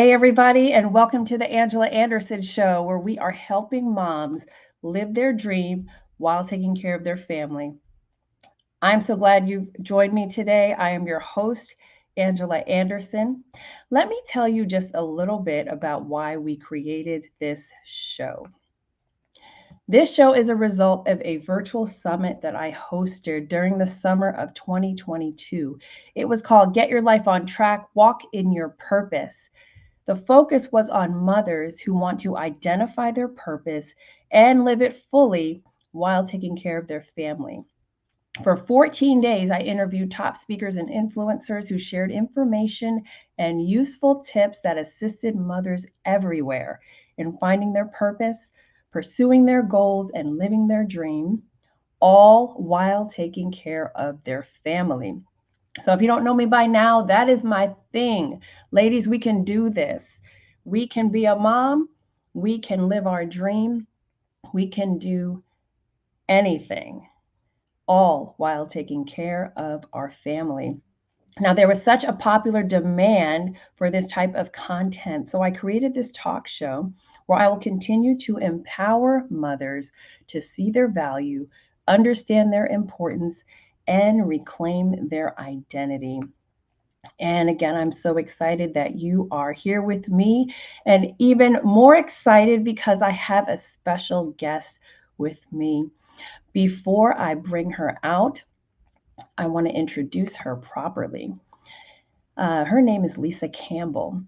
Hey, everybody, and welcome to the Angela Anderson Show, where we are helping moms live their dream while taking care of their family. I'm so glad you've joined me today. I am your host, Angela Anderson. Let me tell you just a little bit about why we created this show. This show is a result of a virtual summit that I hosted during the summer of 2022. It was called Get Your Life on Track, Walk in Your Purpose. The focus was on mothers who want to identify their purpose and live it fully while taking care of their family. For 14 days, I interviewed top speakers and influencers who shared information and useful tips that assisted mothers everywhere in finding their purpose, pursuing their goals, and living their dream, all while taking care of their family. So if you don't know me by now, that is my thing. Ladies, we can do this. We can be a mom. We can live our dream. We can do anything, all while taking care of our family. Now, there was such a popular demand for this type of content. So I created this talk show where I will continue to empower mothers to see their value, understand their importance, and reclaim their identity. And again, I'm so excited that you are here with me, and even more excited because I have a special guest with me. Before I bring her out, I want to introduce her properly. Her name is Lisa Campbell.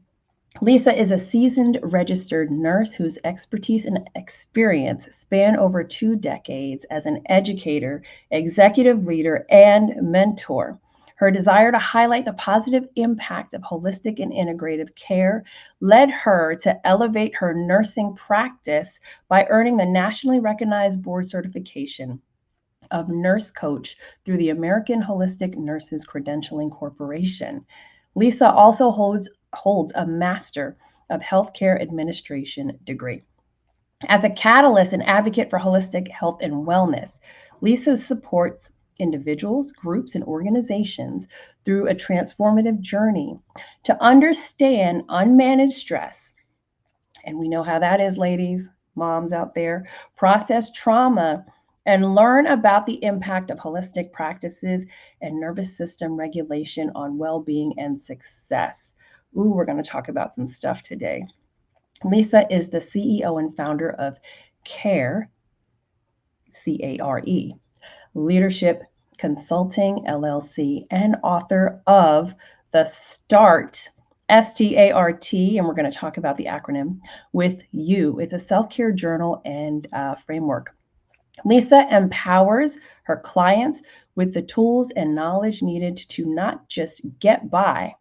Lisa is a seasoned registered nurse whose expertise and experience span over 2 decades as an educator, executive leader, and mentor. Her desire to highlight the positive impact of holistic and integrative care led her to elevate her nursing practice by earning the nationally recognized board certification of nurse coach through the American Holistic Nurses Credentialing Corporation. Lisa also holds a Master of Healthcare Administration degree. As a catalyst and advocate for holistic health and wellness, Lisa supports individuals, groups, and organizations through a transformative journey to understand unmanaged stress. And we know how that is, ladies, moms out there, process trauma, and learn about the impact of holistic practices and nervous system regulation on well being and success. Ooh, we're going to talk about some stuff today. Lisa is the CEO and founder of CARE, CARE, Leadership Consulting LLC, and author of The Start, START, and we're going to talk about the acronym with you. It's a self care journal and framework. Lisa empowers her clients with the tools and knowledge needed to not just get by,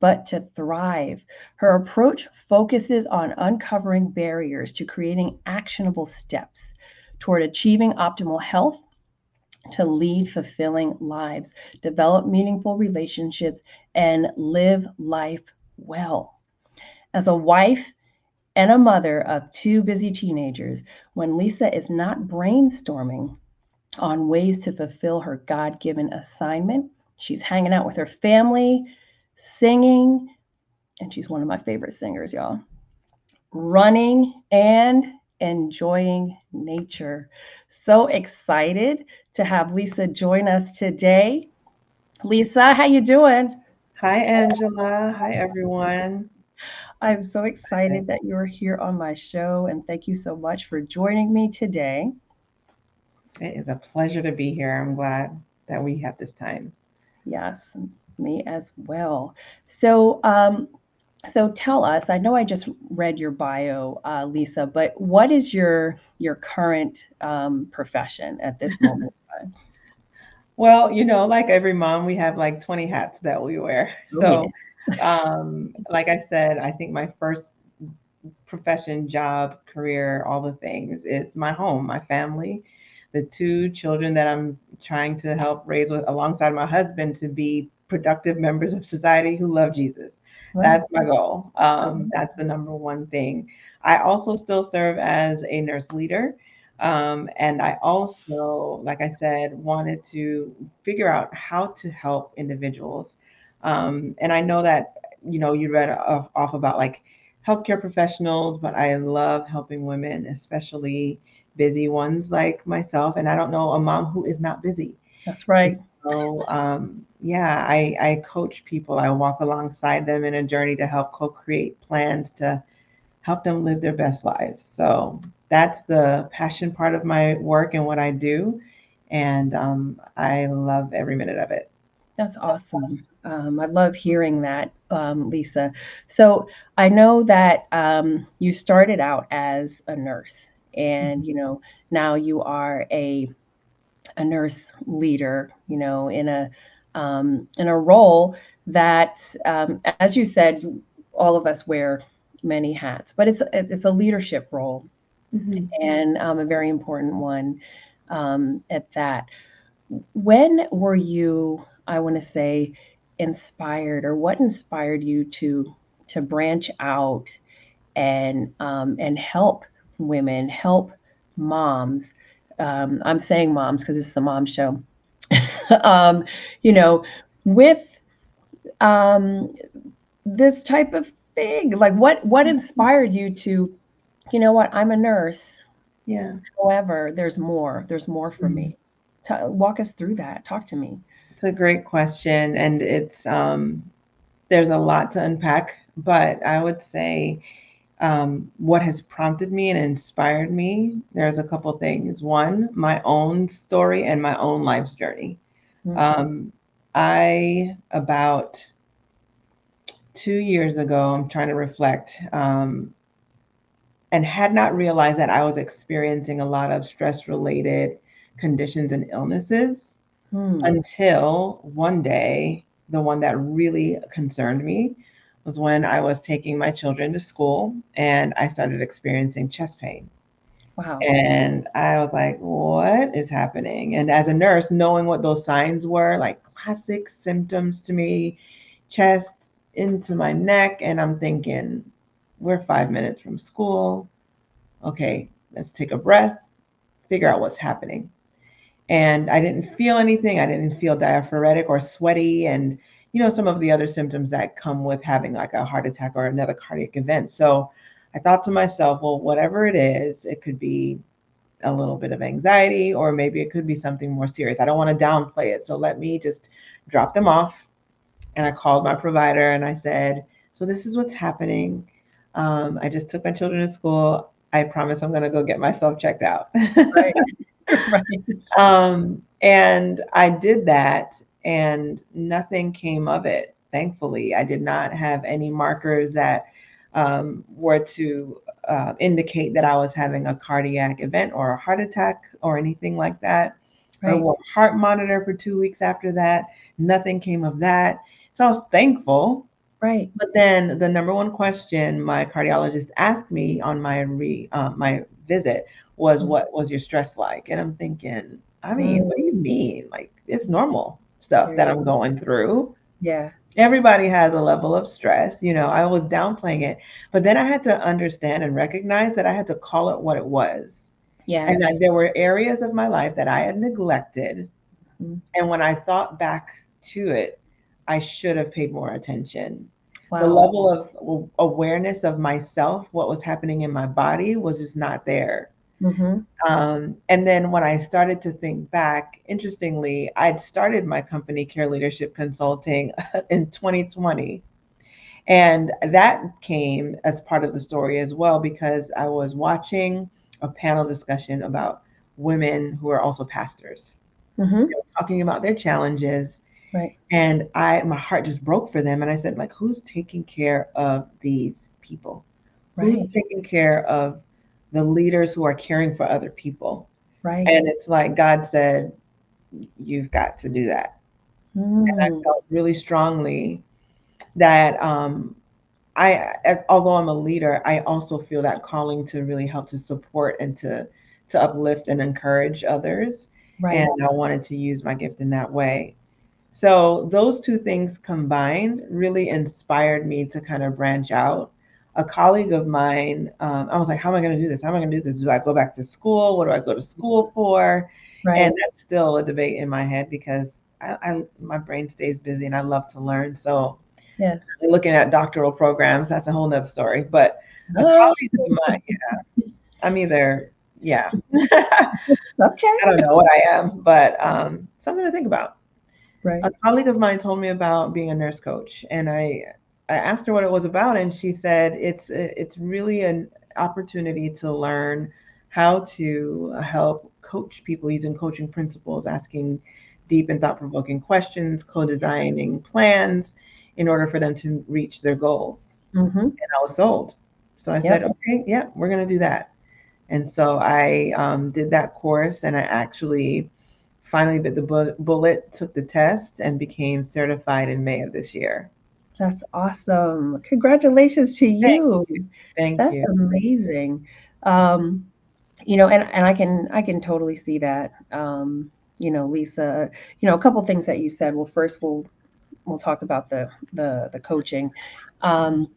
but to thrive. Her approach focuses on uncovering barriers to creating actionable steps toward achieving optimal health, to lead fulfilling lives, develop meaningful relationships, and live life well. As a wife and a mother of two busy teenagers, when Lisa is not brainstorming on ways to fulfill her God given assignment, she's hanging out with her family, singing, and she's one of my favorite singers, y'all, running, and enjoying nature. So excited to have Lisa join us today. Lisa, how you doing? Hi, Angela. Hi, everyone. I'm so excited that you're here on my show, and thank you so much for joining me today. It is a pleasure to be here. I'm glad that we have this time. Yes, me as well. So tell us. I know I just read your bio, Lisa, but what is your current profession at this moment in time? Well, like every mom, we have like 20 hats that we wear. Oh yeah. So, like I said, I think my first profession, job, career, all the things is my home, my family, the two children that I'm trying to help raise with alongside my husband to be productive members of society who love Jesus. Right. That's my goal. That's the number one thing. I also still serve as a nurse leader. And I also, like I said, wanted to figure out how to help individuals. And I know that you read off about like healthcare professionals, but I love helping women, especially busy ones like myself. And I don't know a mom who is not busy. That's right. So, yeah, I coach people. I walk alongside them in a journey to help co-create plans to help them live their best lives. So that's the passion part of my work and what I do. And I love every minute of it. That's awesome. I love hearing that, Lisa. So I know that you started out as a nurse, and now you are a nurse leader. In a role that, as you said, all of us wear many hats, but it's a leadership role, Mhm. and a very important one at that. When were you, I want to say, inspired, or what inspired you to branch out and help women, help moms? I'm saying moms because it's a mom show. um, you know, with um, this type of thing. Like, what inspired you to, what, I'm a nurse. Yeah. However, there's more for Mhm. me. Walk us through that. Talk to me. It's a great question, and it's there's a lot to unpack. But I would say what has prompted me and inspired me. There's a couple things. One, my own story and my own life's journey. Mm. Um, I about 2 years ago, I'm trying to reflect, and had not realized that I was experiencing a lot of stress related conditions and illnesses Mm. until one day, the one that really concerned me was when I was taking my children to school and I started experiencing chest pain. Wow. And I was like, what is happening? And as a nurse, knowing what those signs were, like classic symptoms to me, chest into my neck. And I'm thinking, we're 5 minutes from school. Okay, let's take a breath, figure out what's happening. And I didn't feel anything. I didn't feel diaphoretic or sweaty, and some of the other symptoms that come with having like a heart attack or another cardiac event. So I thought to myself, well, whatever it is, it could be a little bit of anxiety, or maybe it could be something more serious. I don't want to downplay it. So let me just drop them off. And I called my provider and I said, so this is what's happening. I just took my children to school. I promise I'm going to go get myself checked out. Right. Right. And I did that, and nothing came of it. Thankfully, I did not have any markers that were to indicate that I was having a cardiac event or a heart attack or anything like that. I Right. wore a heart monitor for 2 weeks after that. Nothing came of that. So I was thankful. Right. But then the number one question my cardiologist asked me on my visit was, Mm. "What was your stress like?" And I'm thinking, I mean, Mm. what do you mean? Like, it's normal stuff There that you I'm go. going through. Yeah. Everybody has a level of stress. I was downplaying it, but then I had to understand and recognize that I had to call it what it was. And Yes. there were areas of my life that I had neglected. Mhm. And when I thought back to it, I should have paid more attention. The Wow. level of awareness of myself, what was happening in my body, was just not there. Hmm. And then when I started to think back, interestingly, I'd started my company, Care Leadership Consulting, in 2020. And that came as part of the story as well, because I was watching a panel discussion about women who are also pastors. They Hmm. were talking about their challenges, Right. and my heart just broke for them. And I said, like, who's taking care of these people? Who's Right. taking care of the leaders who are caring for other people? Right. And it's like God said, you've got to do that. And I Mm. felt really strongly that although I'm a leader, I also feel that calling to really help to support and to uplift and encourage others. And Right. I wanted to use my gift in that way. So those two things combined really inspired me to kind of branch out. A colleague of mine, I was like, how am I going to do this? How am I going to do this? Do I go back to school? What do I go to school for? And Right. that's still a debate in my head, because my brain stays busy and I love to learn. So Yes. Looking at doctoral programs, that's a whole nother story. But a Oh, colleague of mine, I'm either, yeah, I okay. don't know what I am, but something to think about. A Right. colleague of mine told me about being a nurse coach, and I asked her what it was about, and she said it's really an opportunity to learn how to help coach people using coaching principles, asking deep and thought-provoking questions, co-designing plans in order for them to reach their goals. Mm-hmm. And I was sold. So I said, Yep. okay, yeah, we're going to do that. And so I did that course, and I actually finally bit the bullet, took the test, and became certified in May of this year. That's awesome. Congratulations to Thank you. you. Thank That's you. amazing. Um, and I can totally see that. Lisa, a couple things that you said. Well, first we'll talk about the coaching. Um,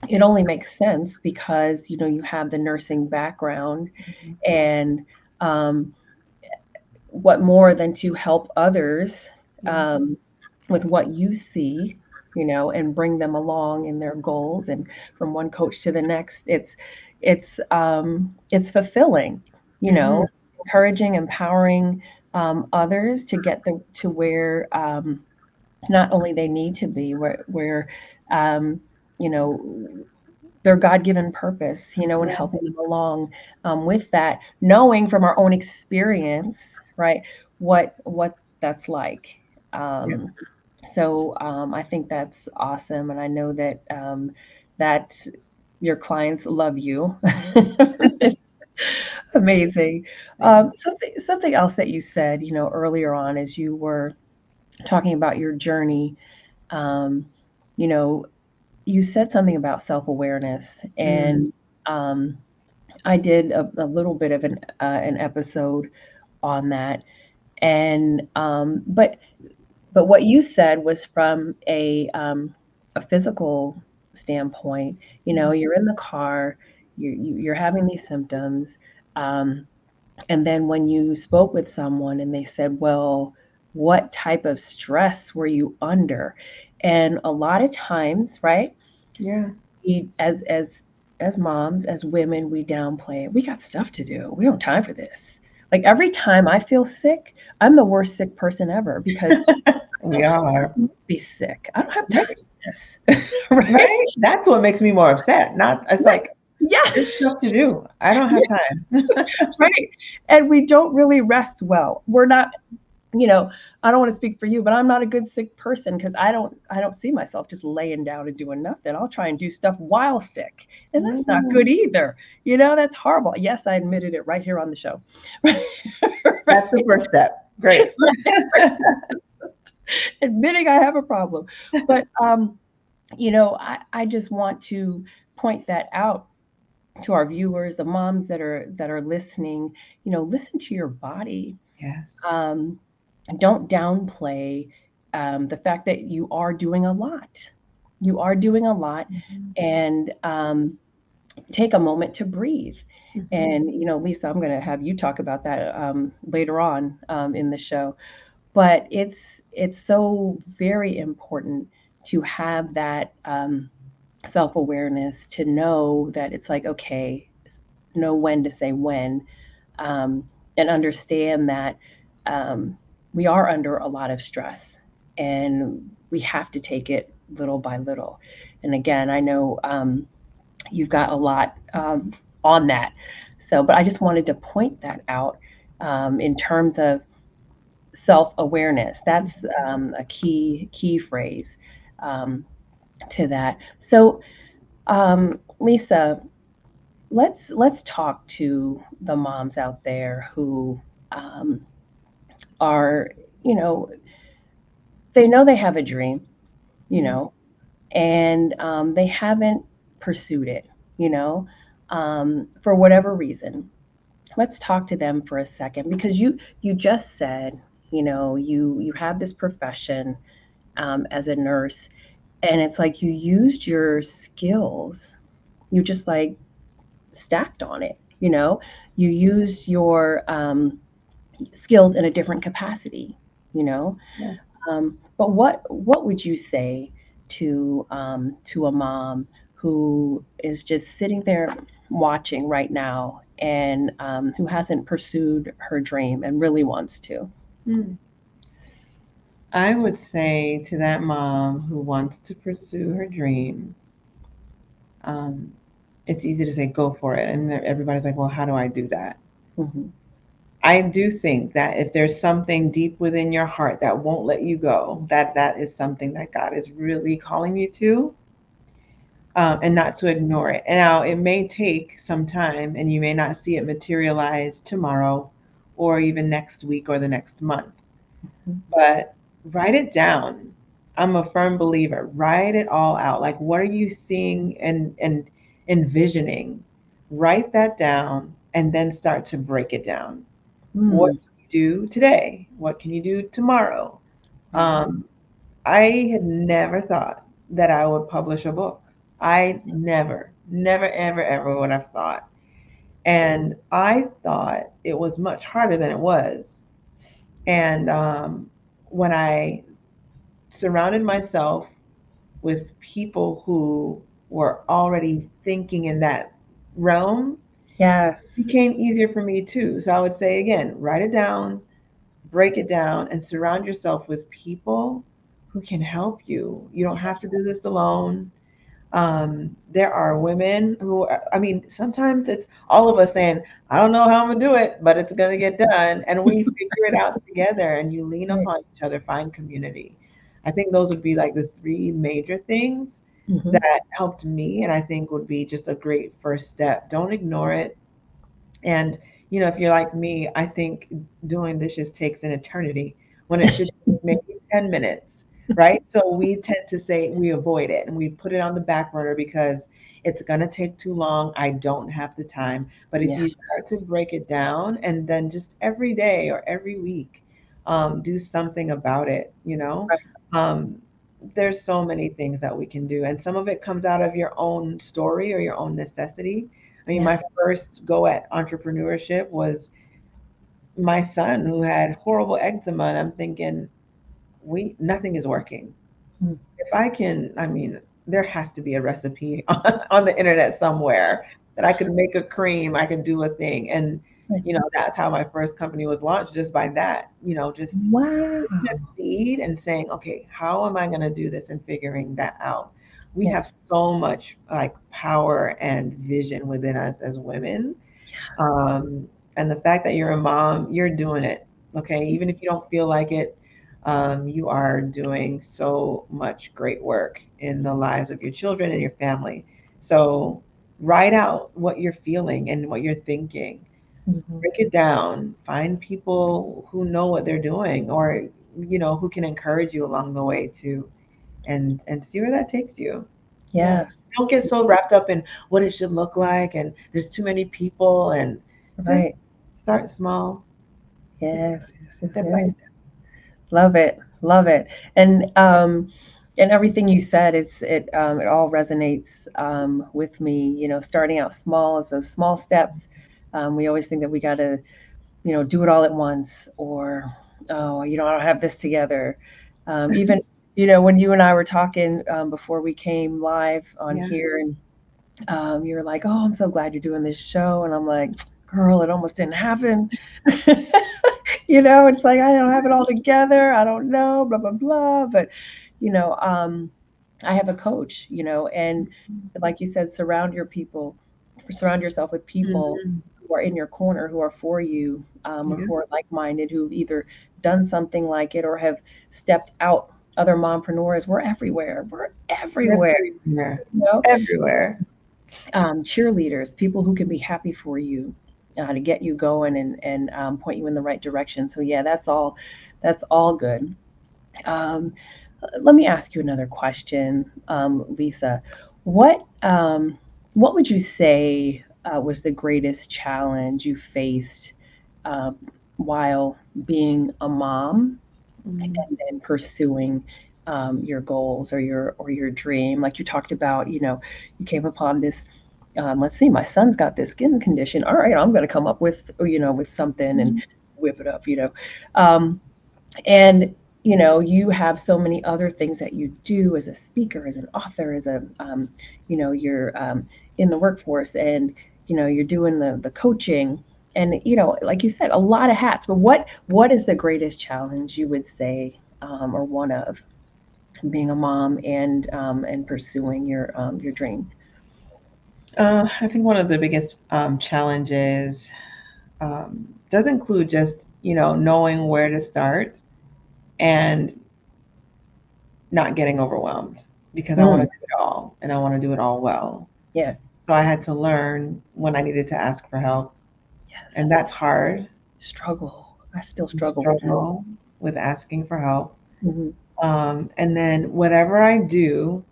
it only makes sense because you have the nursing background, and um, what more than to help others Yeah. um, with what you see, and bring them along in their goals, and from one coach to the next. It's fulfilling, Hmm. encouraging, empowering others to get to where not only they need to be, where um, you know their God-given purpose, and Yeah. helping them along with that, knowing from our own experience, right, what that's like. Yeah. Um, so I think that's awesome, and I know that your clients love you. It's amazing. Thank Something else that you said, earlier on as you were talking about your journey. Um, you know, you said something about self-awareness, you. and um, I did a little bit of an episode on that, and but what you said was from a physical standpoint. You're in the car, you're having these symptoms, um, and then when you spoke with someone and they said, "Well, what type of stress were you under?" And a lot of times, right? Yeah. We as moms, as women, we downplay it. We got stuff to do. We don't have time for this. Like every time I feel sick, I'm the worst sick person ever because We are. be sick. I don't have time Right. for this. Right? Right. That's what makes me more upset. Not, it's Right. like, Yeah. there's stuff to do. I don't have time. Right. And we don't really rest well. We're not, you know, I don't want to speak for you, but I'm not a good sick person because I don't see myself just laying down and doing nothing. I'll try and do stuff while sick. And that's not good Mm. either. That's horrible. Yes, I admitted it right here on the show. Right. That's the first step. Great. Admitting I have a problem. But I just want to point that out to our viewers, the moms that are listening. Listen to your body. Yes. Um, don't downplay the fact that you are doing a lot. You are doing a lot, Mhm. and take a moment to breathe. Mhm. And Lisa, I'm going to have you talk about that later on in the show. But it's so very important to have that self awareness, to know that it's like, okay, know when to say when, um, and understand that um, we are under a lot of stress, and we have to take it little by little. And again, I know you've got a lot on that. So, but I just wanted to point that out in terms of self awareness. That's a key phrase um, to that. So, Lisa, let's talk to the moms out there who um, are, you know, they know they have a dream, you Mhm. know, and they haven't pursued it, for whatever reason. Let's talk to them for a second because you just said, you have this profession as a nurse, and it's like you used your skills, you just like stacked on it, you used your skills in a different capacity, you know. Yeah. But what would you say to a mom who is just sitting there watching right now and who hasn't pursued her dream and really wants to? Hmm. I would say to that mom who wants to pursue her dreams, um, it's easy to say go for it, and everybody's like, well, how do I do that? Hmm. I do think that if there's something deep within your heart that won't let you go, that is something that God is really calling you to, and not to ignore it. And now it may take some time, and you may not see it materialize tomorrow, or even next week or the next month. But write it down. I'm a firm believer. Write it all out. Like, what are you seeing and envisioning? Write that down, and then start to break it down. What Mm, can you do today? What can you do tomorrow? right. Um, I had never thought that I would publish a book. I never, ever would have thought. And I thought it was much harder than it was. And when I surrounded myself with people who were already thinking in that realm, Yes. it became easier for me too. So I would say again, write it down, break it down, and surround yourself with people who can help you. You don't have to do this alone. There are women who, I mean, sometimes it's all of us saying, I don't know how I'm going to do it, but it's going to get done. And we figure it out together and you lean Right. upon each other, find community. I think those would be like the three major things Hmm. that helped me and I think would be just a great first step. Don't ignore it. And, if you're like me, I think doing dishes takes an eternity when it should be maybe 10 minutes, right? So we tend to say we avoid it and we put it on the back burner because it's going to take too long. I don't have the time. But if Yeah. you start to break it down and then just every day or every week, do something about it, Right. um, there's so many things that we can do. And some of it comes out of your own story or your own necessity. I mean, Yeah. my first go at entrepreneurship was my son who had horrible eczema, and I'm thinking, we nothing is working. Mm. If I can, I mean, there has to be a recipe on the internet somewhere that I could make a cream, I could do a thing, and Right. that's how my first company was launched, just by that. Just Wow. putting a seed and saying, okay, how am I going to do this and figuring that out. We Yeah. have so much like power and vision within us as women. Um, and the fact that you're a mom, you're doing it. Okay. Even if you don't feel like it, you are doing so much great work in the lives of your children and your family. So write out what you're feeling and what you're thinking. Hmm. Break it down. Find people who know what they're doing or, who can encourage you along the way too, and see where that takes you. Yeah. Yes. Don't get so wrapped up in what it should look like and there's too many people and just Right. start small, just Yes. Yes. Yes. step by Yes. step. Love it. Love it. And everything you said, it all resonates with me. Starting out small, it's those small steps. We always think that we got to, do it all at once, or oh, I don't have this together. Even, when you and I were talking before we came live on Yeah. here, and you were like, "Oh, I'm so glad you're doing this show," and I'm like, "Girl, it almost didn't happen." It's like I don't have it all together. I don't know, blah blah blah. But you know, um, I have a coach, and like you said, surround yourself with people Mhm. who are in your corner, who are for you, or Yeah. who are like-minded, who've either done something like it or have stepped out. Other mompreneurs, we're everywhere. We're everywhere, Everywhere. you know. Everywhere. Cheerleaders, people who can be happy for you, to get you going and point you in the right direction. So yeah, that's all good. Um, Let me ask you another question, Lisa. What um, what would you say was the greatest challenge you faced um, while being a mom Mhm. and then pursuing your goals or your dream? Like you talked about, you came upon this. Let's see, my son's got this skin condition. All right, I'm going to come up with something and whip it up. Um, and you have so many other things that you do as a speaker, as an author, as a, you're in the workforce, and you're doing the coaching, and like you said, a lot of hats. But what is the greatest challenge you would say, or one of being a mom and pursuing your dream? I think one of the biggest challenges does include just, knowing where to start and not getting overwhelmed because I want to Mm, do it all and I want to do it all well. yeah. So I had to learn when I needed to ask for help, and Yes. that's hard. Struggle. I still I struggle with that. struggle with asking for help. Hmm. And then whatever I do,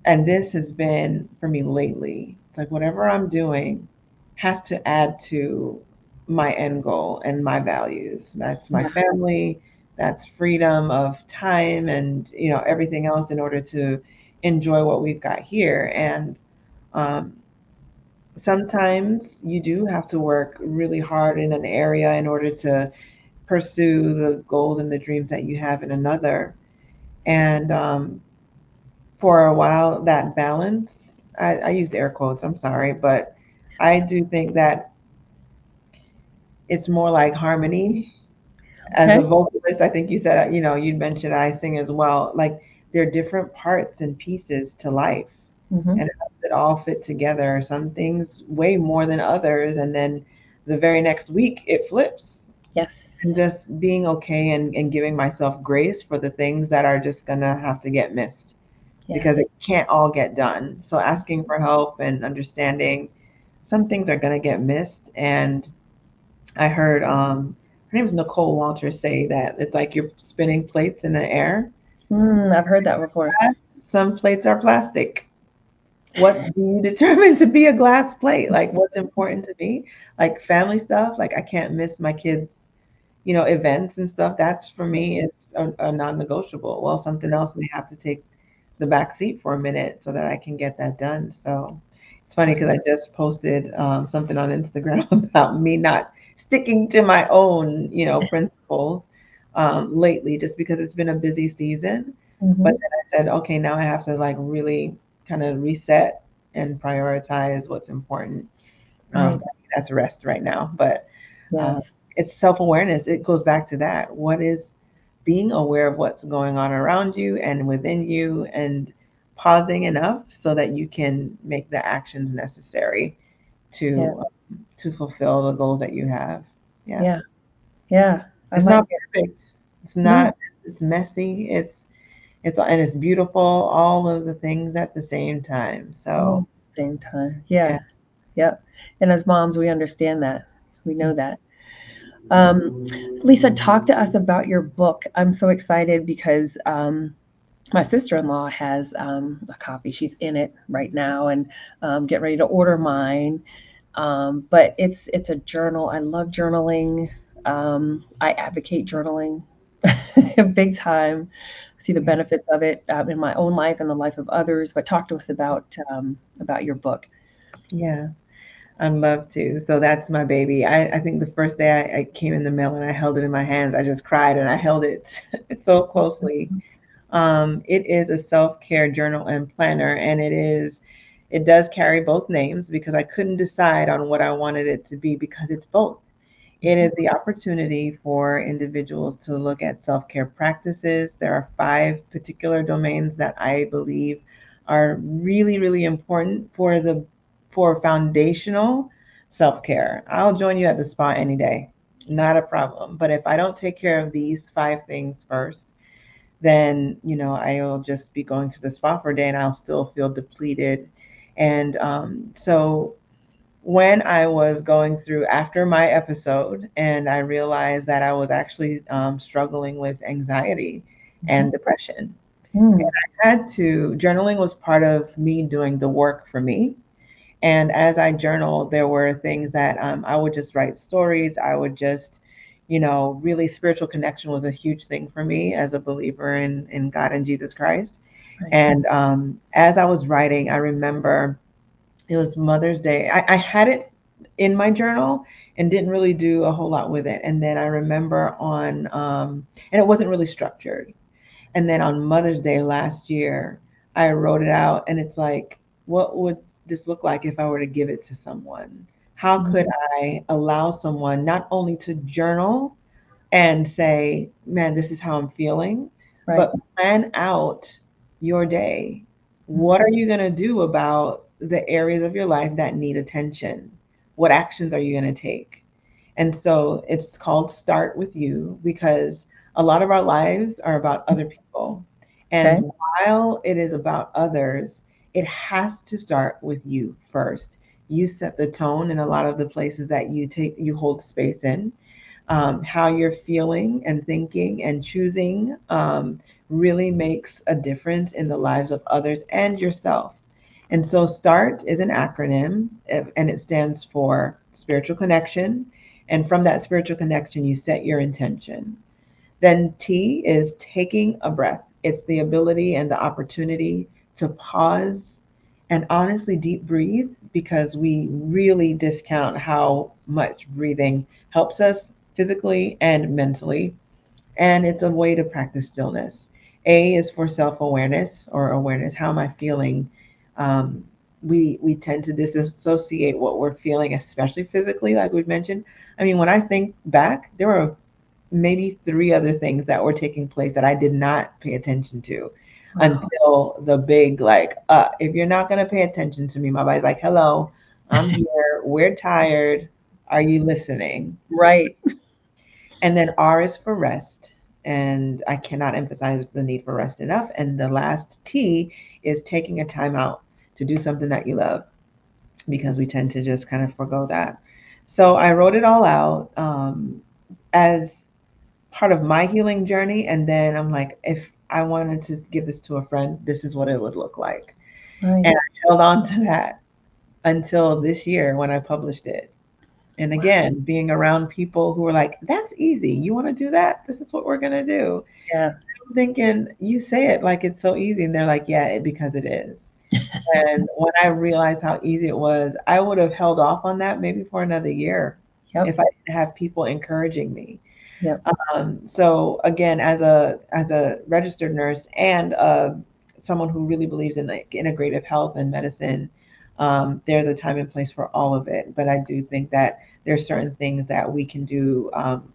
and this has been for me lately, it's like whatever I'm doing has to add to my end goal and my values. That's my Yeah. family, that's freedom of time and everything else in order to enjoy what we've got here. And um, sometimes you do have to work really hard in an area in order to pursue the goals and the dreams that you have in another. And for a while, that balance, I used air quotes, I'm sorry, but I do think that it's more like harmony. As a Okay. vocalist, I think you said, you mentioned I sing as well. Like there are different parts and pieces to life, Hmm. and how does it all fit together? Some things way more than others, and then the very next week it flips. Yes. And just being okay and giving myself grace for the things that are just gonna have to get missed because Yes. it can't all get done. So asking for help and understanding some things are gonna get missed. And I heard her name is Nicole Walters say that it's like you're spinning plates in the air. I've heard that before. Some plates are plastic. What do you determine to be a glass plate? Like what's important to me? Like family stuff. Like I can't miss my kids, events and stuff. That's for me is a non-negotiable. Well, something else may have to take the back seat for a minute so that I can get that done. So it's funny because I just posted something on Instagram about me not sticking to my own, principles lately, just because it's been a busy season. But Hmm. then I said, okay, now I have to like really kind of reset and prioritize what's important. Right. That's rest right now, but uh, Yes. it's self awareness. It goes back to that. What is being aware of what's going on around you and within you, and pausing enough so that you can make the actions necessary Yeah. to fulfill the goals that you have. Yeah, Yeah. Yeah. I it's like not it. perfect. It's No. not. It's messy. It's and it's beautiful. All of the things at the same time. All So at the same time. yeah. Yeah. Yep. And as moms, we understand that. We know that. Um, Lisa, talk to us about your book. I'm so excited because my sister-in-law has a copy. She's in it right now, and getting ready to order mine. But it's a journal. I love journaling. I advocate journaling big time. See the Yeah. benefits of it in my own life and the life of others. But talk to us about your book. Yeah. I'd love to. So that's my baby. I think the first day I came in the mail and I held it in my hands, I just cried and I held it so closely. It is a self-care journal and planner, and it does carry both names because I couldn't decide on what I wanted it to be because it's both. It is the opportunity for individuals to look at self care practices. There are 5 particular domains that I believe are really, really important for foundational self care. I'll join you at the spa any day, not a problem. But if I don't take care of these 5 things first, then I'll just be going to the spa for a day and I'll still feel depleted. And so when I was going through after my episode, and I realized that I was actually struggling with anxiety Mhm. and depression. Mm, Journaling was part of me doing the work for me. And as I journaled, there were things that I would just write stories. I would just, really spiritual connection was a huge thing for me as a believer in God and Jesus Christ. right. And as I was writing, I remember it was Mother's Day. I had it. in my journal and didn't really do a whole lot with it. And then I remember and it wasn't really structured. And then on Mother's Day last year, I wrote it out, and it's like, what would this look like if I were to give it to someone? How could Mhm. I allow someone not only to journal and say, man, this is how I'm feeling, Right. but plan out your day. What Mhm. are you going to do about the areas of your life that need attention? What actions are you going to take? And so it's called Start With You because a lot of our lives are about other people. And Okay. while it is about others, it has to start with you first. You set the tone in a lot of the places that you hold space in. How you're feeling and thinking and choosing really makes a difference in the lives of others and yourself. And so, START is an acronym, and it stands for spiritual connection. And from that spiritual connection, you set your intention. Then T is taking a breath. It's the ability and the opportunity to pause and honestly deep breathe because we really discount how much breathing helps us physically and mentally. And it's a way to practice stillness. A is for self awareness or awareness. How am I feeling? Um, we tend to disassociate what we're feeling, especially physically, like we've mentioned. I mean, when I think back, there were maybe three other things that were taking place that I did not pay attention to Wow. until the big, like, if you're not going to pay attention to me, my body's like, hello, I'm here. We're tired. Are you listening? Right. And then R is for rest. And I cannot emphasize the need for rest enough. And the last T is taking a time out to do something that you love because we tend to just kind of forgo that. So I wrote it all out as part of my healing journey. And then I'm like, if I wanted to give this to a friend, this is what it would look like. And Right. I held on to that until this year when I published it. And Wow. again, being around people who are like, that's easy. You want to do that? This is what we're going to do. Yeah. I'm thinking, you say it like it's so easy. And they're like, yeah, because it is. And when I realized how easy it was, I would have held off on that maybe for another year Yep. if I didn't have people encouraging me. Yep. So again, as a registered nurse and someone who really believes in like integrative health and medicine, there's a time and place for all of it. But I do think that there's certain things that we can do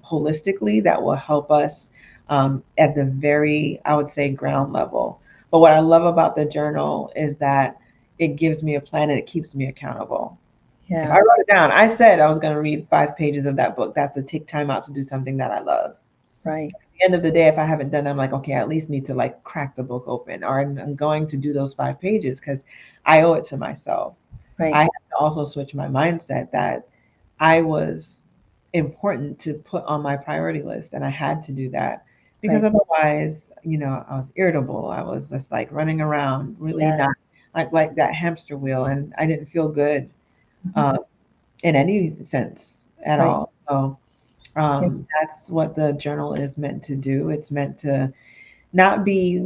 holistically that will help us at the very, I would say, ground level. But what I love about the journal is that it gives me a plan and it keeps me accountable. If I Yeah. wrote it down, I said I was going to read 5 pages of that book. That's to take time out to do something that I love. Right. At the end of the day, if I haven't done it, I'm like, okay, I at least need to like crack the book open, or I'm going to do those 5 pages because I owe it to myself. I Right. have to also switch my mindset that I was important to put on my priority list, and I had to do that because Right. otherwise, I was irritable. I was just like running around, really Yeah. not like that hamster wheel, and I didn't feel good. Mhm. Um, in any sense at Right. all. So Yeah. that's what the journal is meant to do. It's meant to not be,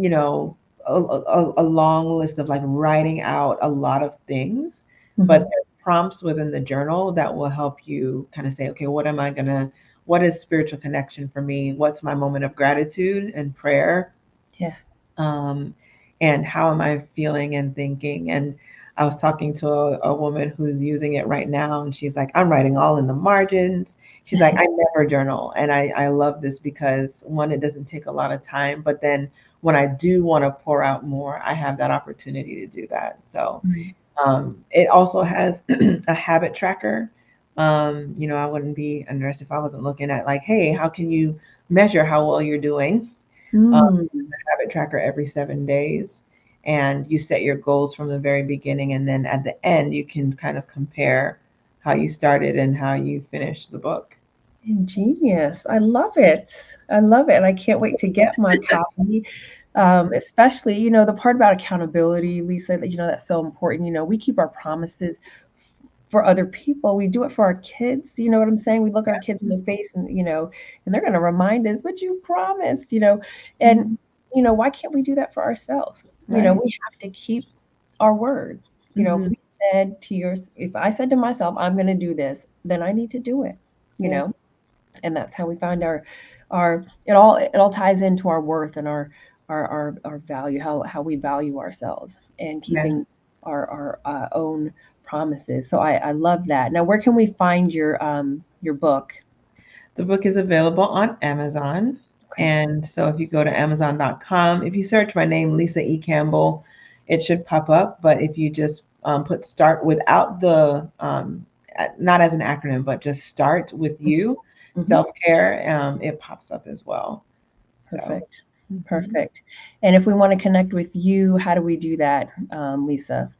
a long list of like writing out a lot of things, but Mhm. there's prompts within the journal that will help you kind of say, okay, what is spiritual connection for me? What's my moment of gratitude and prayer? Yeah. um, and how am I feeling and thinking? And I was talking to a woman who's using it right now, and she's like, I'm writing all in the margins. She's like, I never journal. And I love this because one, it doesn't take a lot of time, but then when I do want to pour out more, I have that opportunity to do that. So Right. it also has a habit tracker. I wouldn't be a nurse if I wasn't looking at like, hey, how can you measure how well you're doing? Mm. Habit tracker every 7 days, and you set your goals from the very beginning, and then at the end you can kind of compare how you started and how you finished the book. Ingenious. I love it. I love it. And I can't wait to get my copy. Especially, the part about accountability, Lisa, that's so important. We keep our promises for other people. We do it for our kids. You know what I'm saying? We look our kids in the face and they're going to remind us what you promised. And, Mhm. why can't we do that for ourselves? We Right. have to keep our word. If Hmm. we said to yours, if I said to myself, I'm going to do this, then I need to do it, you Yeah. know, and that's how we find our, it all ties into our worth and our value, how we value ourselves and Yes. keeping our own promises. So I love that. Now, where can we find your book? The book is available on Amazon. Okay. And so if you go to Amazon.com, if you search my name, Lisa E. Campbell, it should pop up. But if you just put start without the, not as an acronym, but just start with you, Hmm. self care, it pops up as well. So Perfect. mhm. Perfect. And if we want to connect with you, how do we do that, Lisa?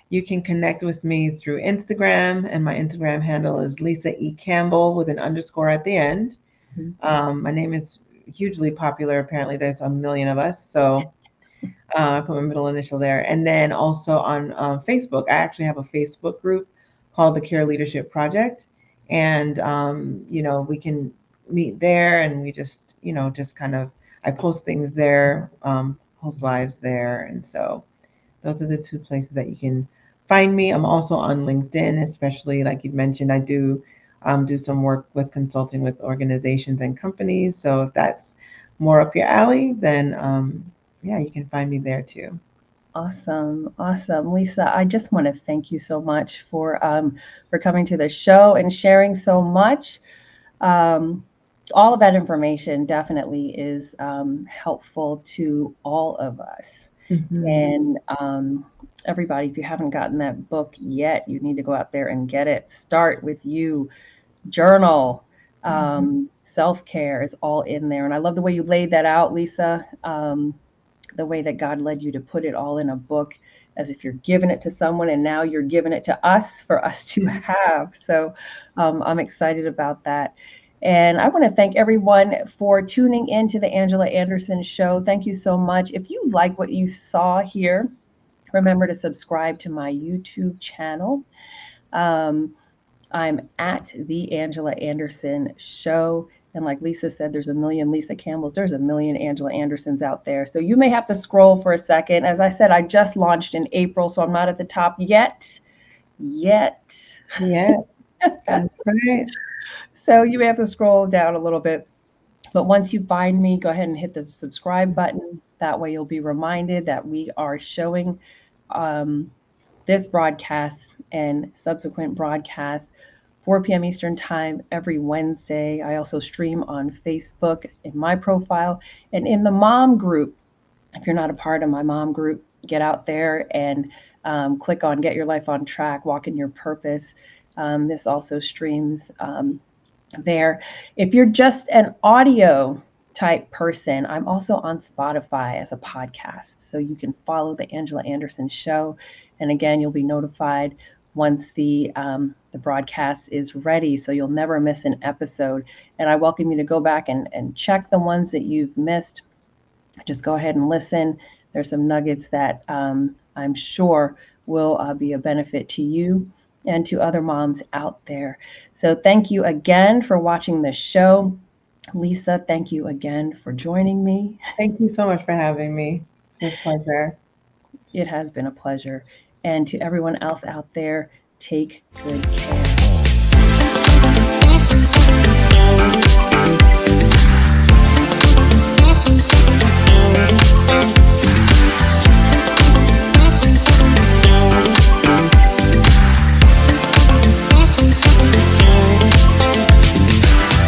You can connect with me through Instagram, and my Instagram handle is Lisa E. Campbell with an underscore at the end. Mhm. My name is hugely popular. Apparently, there's a million of us. So I put my middle initial there. And then also on Facebook, I actually have a Facebook group called the Care Leadership Project. And, we can meet there and we just, just kind of, I post things there, post lives there. And so those are the two places that you can find me. I'm also on LinkedIn, especially like you mentioned, I do some work with consulting with organizations and companies. So if that's more up your alley, then yeah, you can find me there too. Awesome, awesome, Lisa. I just want to thank you so much for coming to the show and sharing so much. Um, all of that information definitely is helpful to all of us. Hmm. And everybody, if you haven't gotten that book yet, you need to go out there and get it. Start with you, journal, self care is all in there. And I love the way you laid that out, Lisa. The way that God led you to put it all in a book, as if you're giving it to someone, and now you're giving it to us for us to have. So I'm excited about that. And I want to thank everyone for tuning in to the Angela Anderson Show. Thank you so much. If you like what you saw here, remember to subscribe to my YouTube channel. Um, I'm at the Angela Anderson Show. And like Lisa said, there's a million Lisa Campbells. There's a million Angela Andersons out there. So you may have to scroll for a second. As I said, I just launched in April, so I'm not at the top yet. Yet. Yeah, that's right. So you may have to scroll down a little bit. But once you find me, go ahead and hit the subscribe button. That way you'll be reminded that we are showing um, this broadcast and subsequent broadcasts 4 p.m. Eastern Time every Wednesday. I also stream on Facebook in my profile and in the mom group. If you're not a part of my mom group, get out there and click on Get Your Life on Track, Walk in Your Purpose. This also streams there. If you're just an audio type person, I'm also on Spotify as a podcast. So you can follow the Angela Anderson Show. And again, you'll be notified once the broadcast is ready. So you'll never miss an episode. And I welcome you to go back and check the ones that you've missed. Just go ahead and listen. There's some nuggets that I'm sure will be a benefit to you and to other moms out there. So, thank you again for watching the show. Lisa, thank you again for joining me. Thank you so much for having me. It's a pleasure. It has been a pleasure. And to everyone else out there, take good care.